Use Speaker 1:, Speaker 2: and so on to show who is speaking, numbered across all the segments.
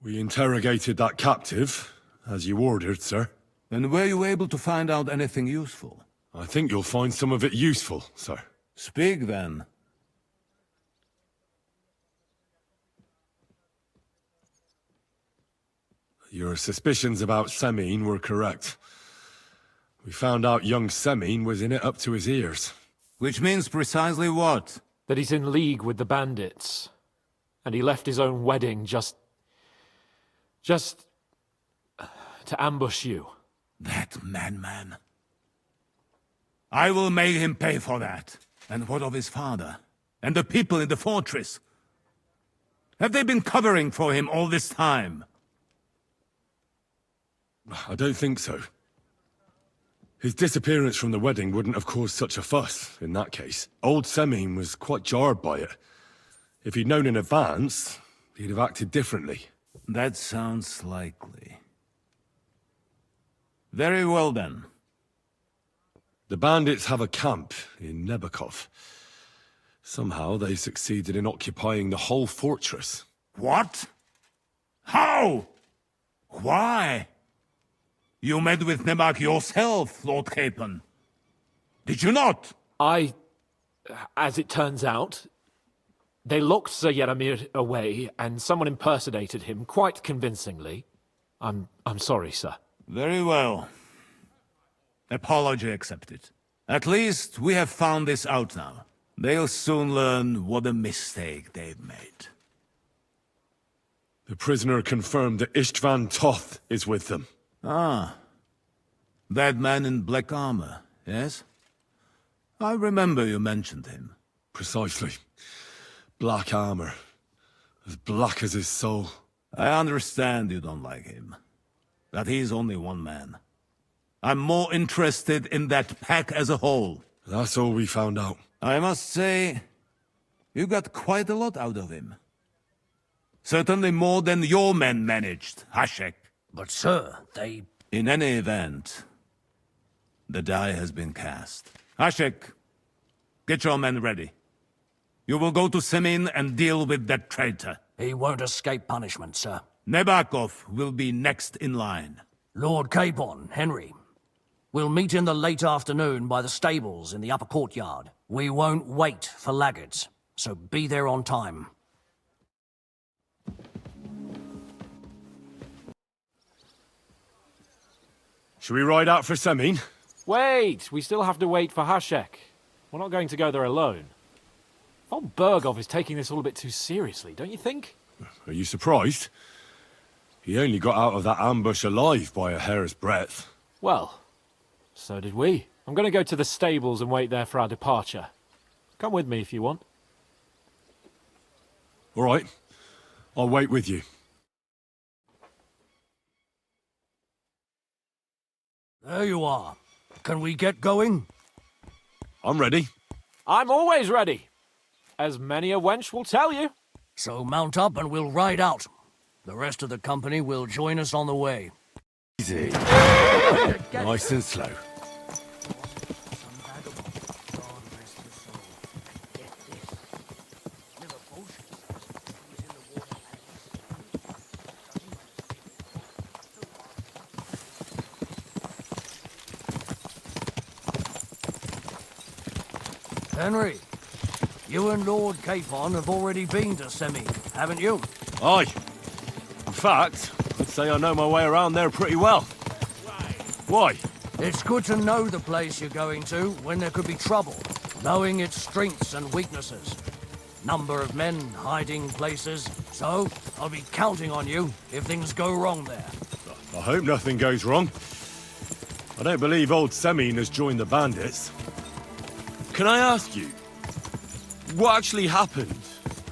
Speaker 1: We interrogated that captive, as you ordered, sir.
Speaker 2: And were you able to find out anything useful?
Speaker 1: I think you'll find some of it useful, sir.
Speaker 2: Speak, then.
Speaker 1: Your suspicions about Semine were correct. We found out young Semine was in it up to his ears.
Speaker 2: Which means precisely what?
Speaker 3: That he's in league with the bandits. And he left his own wedding just to ambush you.
Speaker 2: That madman. I will make him pay for that. And what of his father? And the people in the fortress? Have they been covering for him all this time?
Speaker 1: I don't think so. His disappearance from the wedding wouldn't have caused such a fuss, in that case. Old Semine was quite jarred by it. If he'd known in advance, he'd have acted differently.
Speaker 2: That sounds likely. Very well, then.
Speaker 1: The bandits have a camp in Nebakov. Somehow they succeeded in occupying the whole fortress.
Speaker 2: What? How? Why? You met with Nebak yourself, Lord Capon. Did you not?
Speaker 3: As it turns out, they locked Sir Yaramir away, and someone impersonated him quite convincingly. I'm sorry, sir.
Speaker 2: Very well. Apology accepted. At least we have found this out now. They'll soon learn what a mistake they've made.
Speaker 1: The prisoner confirmed that Istvan Toth is with them.
Speaker 2: Ah. That man in black armor, yes? I remember you mentioned him.
Speaker 1: Precisely. Black armor. As black as his soul.
Speaker 2: I understand you don't like him. But he's only one man. I'm more interested in that pack as a whole.
Speaker 1: That's all we found out.
Speaker 2: I must say, you got quite a lot out of him. Certainly more than your men managed, Hashek.
Speaker 4: But sir, they...
Speaker 2: In any event, the die has been cast. Hashek, get your men ready. You will go to Semine and deal with that traitor.
Speaker 4: He won't escape punishment, sir.
Speaker 2: Nebakov will be next in line.
Speaker 4: Lord Capon, Henry. We'll meet in the late afternoon by the stables in the upper courtyard. We won't wait for laggards, so be there on time.
Speaker 1: Should we ride out for Semine?
Speaker 3: Wait! We still have to wait for Hashek. We're not going to go there alone. Von Bergov is taking this all a bit too seriously, don't you think?
Speaker 1: Are you surprised? He only got out of that ambush alive by a hair's breadth.
Speaker 3: Well, so did we. I'm going to go to the stables and wait there for our departure. Come with me if you want.
Speaker 1: All right. I'll wait with you.
Speaker 4: There you are. Can we get going?
Speaker 1: I'm ready.
Speaker 3: I'm always ready. As many a wench will tell you.
Speaker 4: So mount up and we'll ride out. The rest of the company will join us on the way.
Speaker 1: Easy. Nice and slow.
Speaker 4: Henry, you and Lord Capon have already been to Semine, haven't you?
Speaker 1: Aye. In fact, I'd say I know my way around there pretty well. Why?
Speaker 4: It's good to know the place you're going to when there could be trouble, knowing its strengths and weaknesses. Number of men, hiding places. So, I'll be counting on you if things go wrong there.
Speaker 1: I hope nothing goes wrong. I don't believe old Semine has joined the bandits. Can I ask you, what actually happened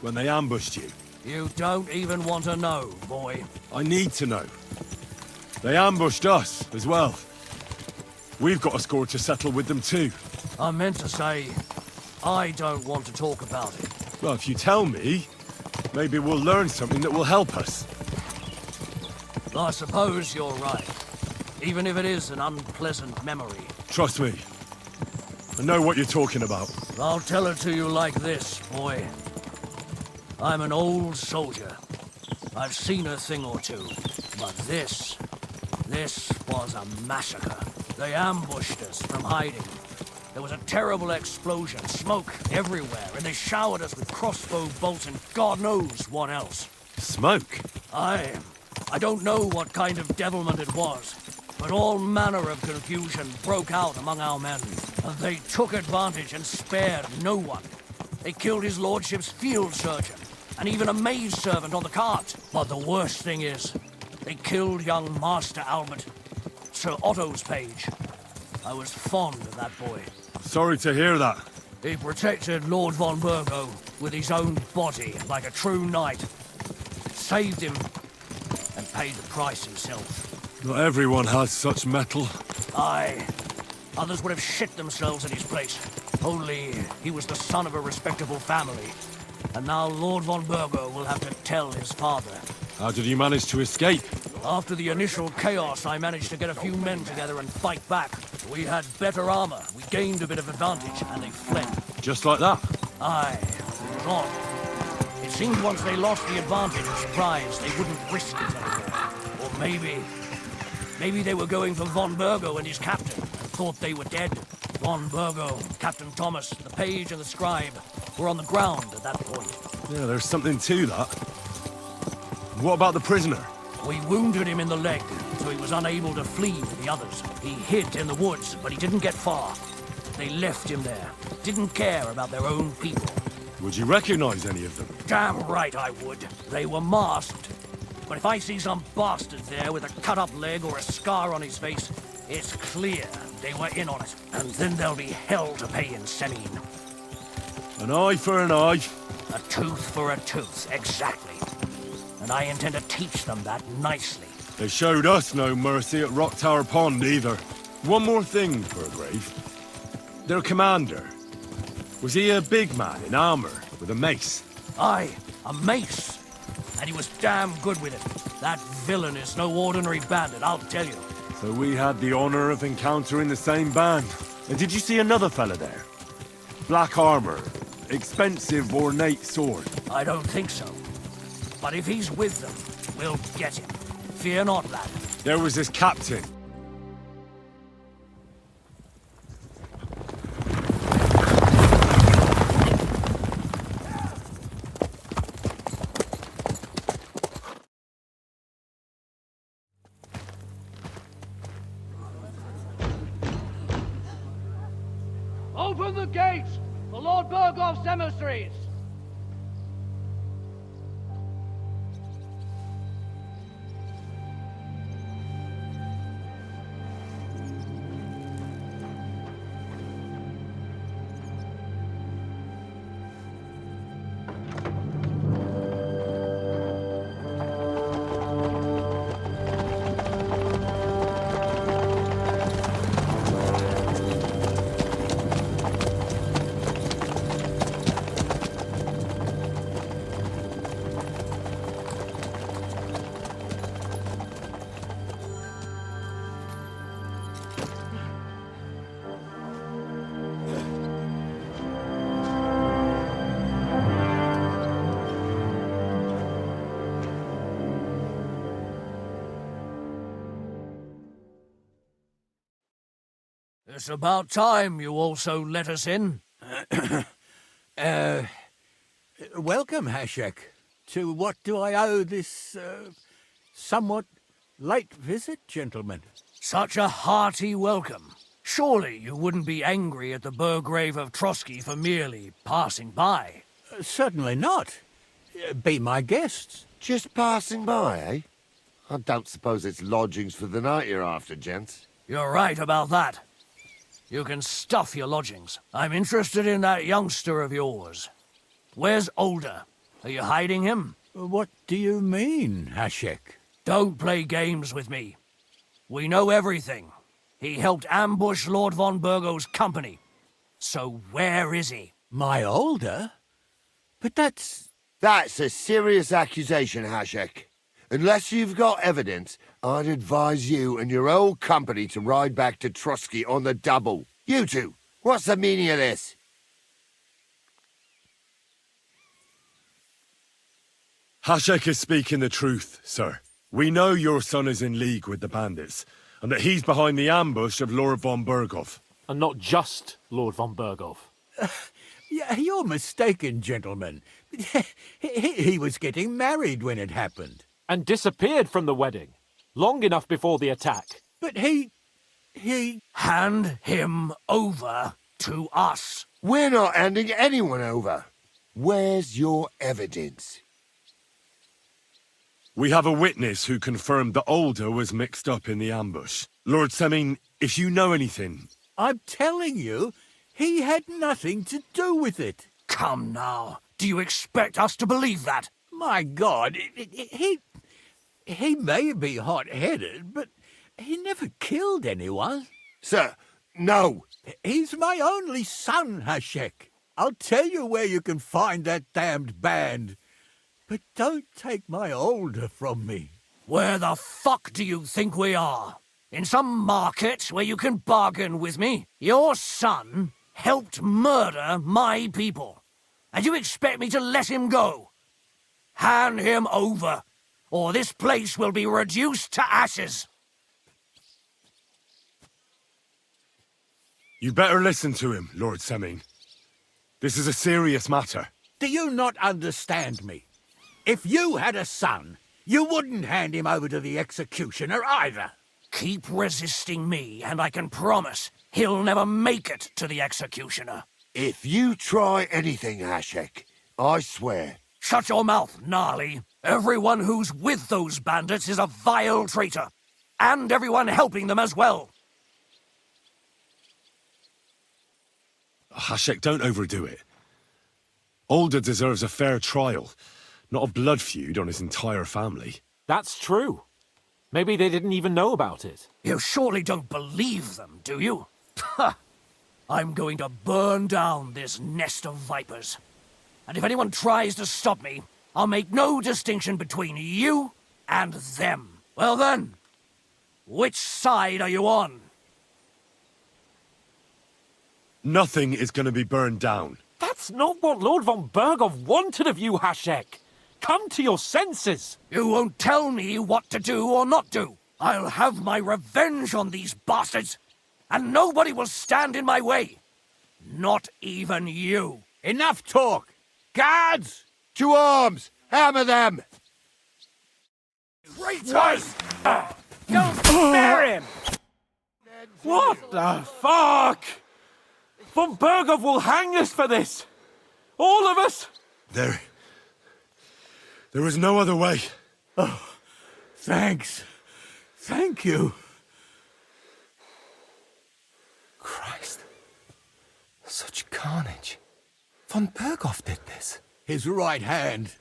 Speaker 1: when they ambushed you?
Speaker 4: You don't even want to know, boy.
Speaker 1: I need to know. They ambushed us as well. We've got a score to settle with them too.
Speaker 4: I meant to say, I don't want to talk about it.
Speaker 1: Well, if you tell me, maybe we'll learn something that will help us.
Speaker 4: I suppose you're right. Even if it is an unpleasant memory.
Speaker 1: Trust me. I know what you're talking about.
Speaker 4: I'll tell it to you like this, boy. I'm an old soldier. I've seen a thing or two. But this was a massacre. They ambushed us from hiding. There was a terrible explosion, smoke everywhere, and they showered us with crossbow bolts and God knows what else.
Speaker 1: Smoke?
Speaker 4: I don't know what kind of devilment it was, but all manner of confusion broke out among our men. And they took advantage and spared no one. They killed his lordship's field surgeon, and even a maid servant on the cart. But the worst thing is, they killed young Master Albert, Sir Otto's page. I was fond of that boy.
Speaker 1: Sorry to hear that.
Speaker 4: He protected Lord von Burgo with his own body like a true knight. Saved him and paid the price himself.
Speaker 1: Not everyone has such mettle.
Speaker 4: Aye. Others would have shit themselves in his place. Only he was the son of a respectable family. And now Lord von Burgo will have to tell his father.
Speaker 1: How did you manage to escape?
Speaker 4: After the initial chaos, I managed to get a few men together and fight back. We had better armor, we gained a bit of advantage, and they fled.
Speaker 1: Just like that?
Speaker 4: Aye, it was odd. It seemed once they lost the advantage of surprise, they wouldn't risk it anymore. Or maybe they were going for von Burgo and his captain, and thought they were dead. Von Burgo, Captain Thomas, the page and the scribe were on the ground at that point.
Speaker 1: Yeah, there's something to that. What about the prisoner?
Speaker 4: We wounded him in the leg, so he was unable to flee with the others. He hid in the woods, but he didn't get far. They left him there. Didn't care about their own people.
Speaker 1: Would you recognize any of them?
Speaker 4: Damn right I would. They were masked. But if I see some bastard there with a cut-up leg or a scar on his face, it's clear they were in on it. And then there'll be hell to pay in Semine.
Speaker 1: An eye for an eye.
Speaker 4: A tooth for a tooth, exactly. And I intend to teach them that nicely.
Speaker 1: They showed us no mercy at Rock Tower Pond either. One more thing, Burgrave. Their commander. Was he a big man in armor with a mace?
Speaker 4: Aye, a mace. And he was damn good with it. That villain is no ordinary bandit, I'll tell you.
Speaker 1: So we had the honor of encountering the same band. And did you see another fella there? Black armor, expensive ornate sword.
Speaker 4: I don't think so. But if he's with them, we'll get him. Fear not, lad.
Speaker 1: There was this captain.
Speaker 4: Open the gates for Lord Burgoff's emissaries! It's about time you also let us in.
Speaker 5: Welcome, Hashek. To what do I owe this, somewhat late visit, gentlemen?
Speaker 4: Such a hearty welcome. Surely you wouldn't be angry at the Burgrave of Trotsky for merely passing by.
Speaker 5: Certainly not. Be my guests.
Speaker 6: Just passing by, eh? I don't suppose it's lodgings for the night you're after, gents.
Speaker 4: You're right about that. You can stuff your lodgings. I'm interested in that youngster of yours. Where's Older? Are you hiding him?
Speaker 5: What do you mean, Hashek?
Speaker 4: Don't play games with me. We know everything. He helped ambush Lord von Burgo's company. So where is he?
Speaker 5: My Older? But that's...
Speaker 6: That's a serious accusation, Hashek. Unless you've got evidence, I'd advise you and your old company to ride back to Trotsky on the double. You two, what's the meaning of this?
Speaker 1: Hashek is speaking the truth, sir. We know your son is in league with the bandits, and that he's behind the ambush of Lord von Berghoff.
Speaker 3: And not just Lord von Berghoff.
Speaker 5: Yeah, you're mistaken, gentlemen. He was getting married when it happened.
Speaker 3: And disappeared from the wedding. Long enough before the attack.
Speaker 5: But he...
Speaker 4: Hand him over to us.
Speaker 6: We're not handing anyone over. Where's your evidence?
Speaker 1: We have a witness who confirmed that Older was mixed up in the ambush. Lord Semine, if you know anything...
Speaker 5: I'm telling you, he had nothing to do with it.
Speaker 4: Come now. Do you expect us to believe that?
Speaker 5: My God, he may be hot-headed, but he never killed anyone.
Speaker 6: Sir, no.
Speaker 5: He's my only son, Hashek. I'll tell you where you can find that damned band. But don't take my Older from me.
Speaker 4: Where the fuck do you think we are? In some market where you can bargain with me? Your son helped murder my people. And you expect me to let him go? Hand him over, or this place will be reduced to ashes.
Speaker 1: You better listen to him, Lord Semine. This is a serious matter.
Speaker 5: Do you not understand me? If you had a son, you wouldn't hand him over to the executioner either.
Speaker 4: Keep resisting me, and I can promise he'll never make it to the executioner.
Speaker 6: If you try anything, Hashek, I swear.
Speaker 4: Shut your mouth, Gnarly. Everyone who's with those bandits is a vile traitor. And everyone helping them as well.
Speaker 1: Hashek, don't overdo it. Older deserves a fair trial, not a blood feud on his entire family.
Speaker 3: That's true. Maybe they didn't even know about it.
Speaker 4: You surely don't believe them, do you? Ha! I'm going to burn down this nest of vipers. And if anyone tries to stop me, I'll make no distinction between you and them. Well then, which side are you on?
Speaker 1: Nothing is going to be burned down.
Speaker 3: That's not what Lord von Berghoff wanted of you, Hashek. Come to your senses.
Speaker 4: You won't tell me what to do or not do. I'll have my revenge on these bastards, and nobody will stand in my way. Not even you.
Speaker 5: Enough talk! Guards!
Speaker 6: To arms! Hammer them!
Speaker 4: Traitors! Don't spare him!
Speaker 3: What the fuck? Von Berghoff will hang us for this. All of us.
Speaker 1: There was no other way.
Speaker 5: Thanks. Thank you.
Speaker 7: Christ. Such carnage. Von Berghoff did this.
Speaker 5: His right hand,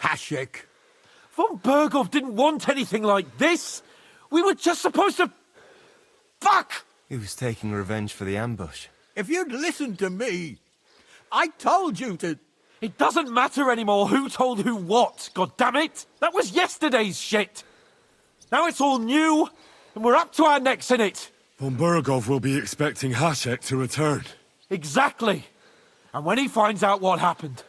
Speaker 5: Hashek.
Speaker 3: Von Berghoff didn't want anything like this. We were just supposed to... Fuck!
Speaker 7: He was taking revenge for the ambush.
Speaker 5: If you'd listened to me, I told you to...
Speaker 3: It doesn't matter anymore who told who what, goddammit! That was yesterday's shit! Now it's all new, and we're up to our necks in it!
Speaker 1: Von Berghoff will be expecting Hashek to return.
Speaker 3: Exactly! And when he finds out what happened,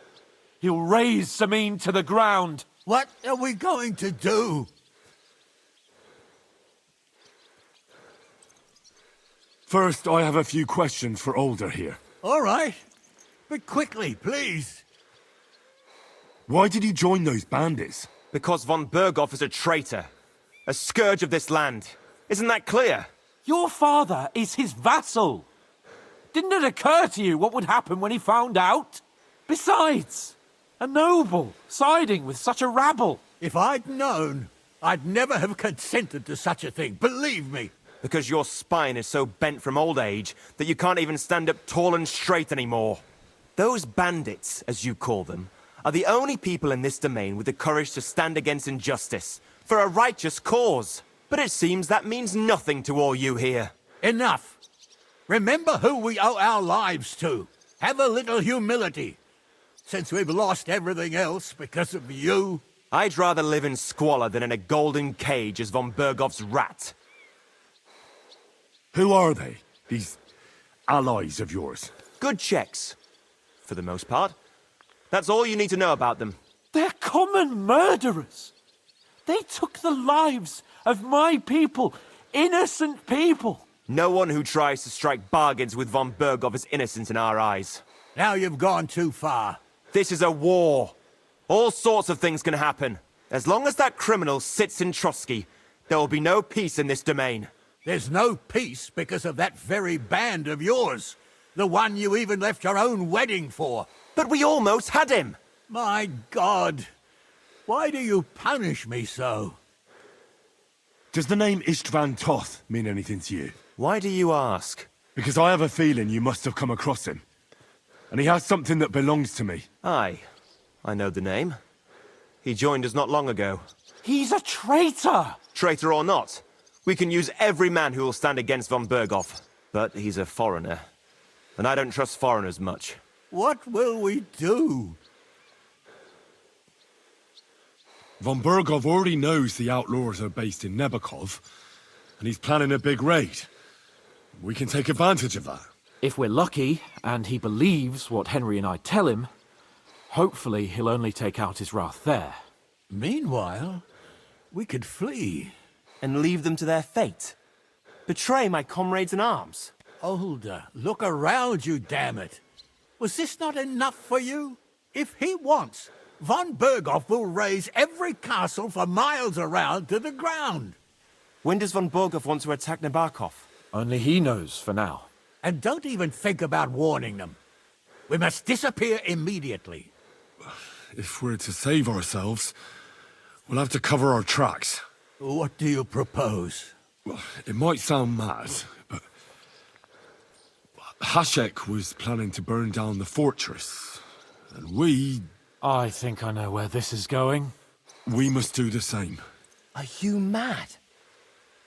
Speaker 3: he'll raze Semine to the ground.
Speaker 5: What are we going to do?
Speaker 1: First, I have a few questions for Older here.
Speaker 5: All right. But quickly, please.
Speaker 1: Why did he join those bandits?
Speaker 7: Because von Berghoff is a traitor. A scourge of this land. Isn't that clear?
Speaker 3: Your father is his vassal. Didn't it occur to you what would happen when he found out? Besides, a noble siding with such a rabble.
Speaker 5: If I'd known, I'd never have consented to such a thing, believe me.
Speaker 7: Because your spine is so bent from old age that you can't even stand up tall and straight anymore. Those bandits, as you call them, are the only people in this domain with the courage to stand against injustice, for a righteous cause. But it seems that means nothing to all you here.
Speaker 5: Enough. Remember who we owe our lives to. Have a little humility. Since we've lost everything else because of you.
Speaker 7: I'd rather live in squalor than in a golden cage as von Berghoff's rat.
Speaker 1: Who are they, these allies of yours?
Speaker 7: Good checks, for the most part. That's all you need to know about them.
Speaker 3: They're common murderers. They took the lives of my people, innocent people.
Speaker 7: No one who tries to strike bargains with von Berghoff is innocent in our eyes.
Speaker 5: Now you've gone too far.
Speaker 7: This is a war. All sorts of things can happen. As long as that criminal sits in Trotsky, there will be no peace in this domain.
Speaker 5: There's no peace because of that very band of yours. The one you even left your own wedding for.
Speaker 7: But we almost had him!
Speaker 5: My God. Why do you punish me so?
Speaker 1: Does the name Istvan Toth mean anything to you?
Speaker 7: Why do you ask?
Speaker 1: Because I have a feeling you must have come across him. And he has something that belongs to me.
Speaker 7: Aye, I know the name. He joined us not long ago.
Speaker 3: He's a traitor!
Speaker 7: Traitor or not, we can use every man who will stand against von Berghoff. But he's a foreigner. And I don't trust foreigners much.
Speaker 5: What will we do?
Speaker 1: Von Berghoff already knows the outlaws are based in Nebakov, and he's planning a big raid. We can take advantage of that.
Speaker 3: If we're lucky, and he believes what Henry and I tell him, hopefully he'll only take out his wrath there.
Speaker 5: Meanwhile, we could flee.
Speaker 7: And leave them to their fate? Betray my comrades in arms?
Speaker 5: Older, look around you, damn it. Was this not enough for you? If he wants, von Berghoff will raise every castle for miles around to the ground.
Speaker 7: When does von Berghoff want to attack Nebakov?
Speaker 3: Only he knows for now.
Speaker 5: And don't even think about warning them. We must disappear immediately.
Speaker 1: If we're to save ourselves, we'll have to cover our tracks.
Speaker 5: What do you propose?
Speaker 1: Well, it might sound mad, but Hashek was planning to burn down the fortress, and we
Speaker 3: I think I know where this is going.
Speaker 1: must do the same.
Speaker 7: Are you mad?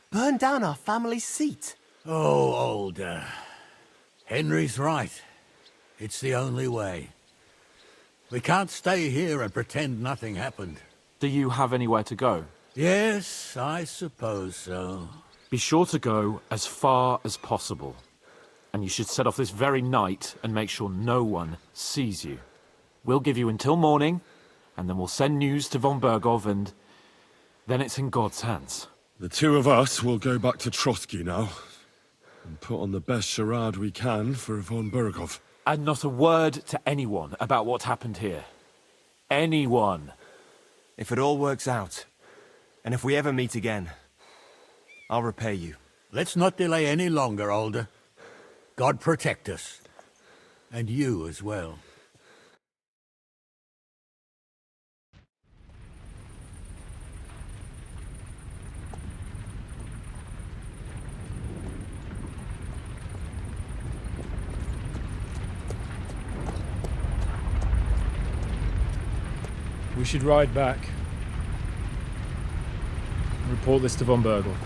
Speaker 7: Burn down our family seat?
Speaker 5: Oh, Older. Henry's right. It's the only way. We can't stay here and pretend nothing happened.
Speaker 3: Do you have anywhere to go?
Speaker 5: Yes, I suppose so.
Speaker 3: Be sure to go as far as possible. And you should set off this very night and make sure no one sees you. We'll give you until morning, and then we'll send news to von Berghoff, and then it's in God's hands.
Speaker 1: The two of us will go back to Trotsky now, and put on the best charade we can for von Berghoff.
Speaker 3: And not a word to anyone about what happened here. Anyone.
Speaker 7: If it all works out, and if we ever meet again, I'll repay you.
Speaker 5: Let's not delay any longer, Older. God protect us. And you as well.
Speaker 8: We should ride back and report this to von Berghoff.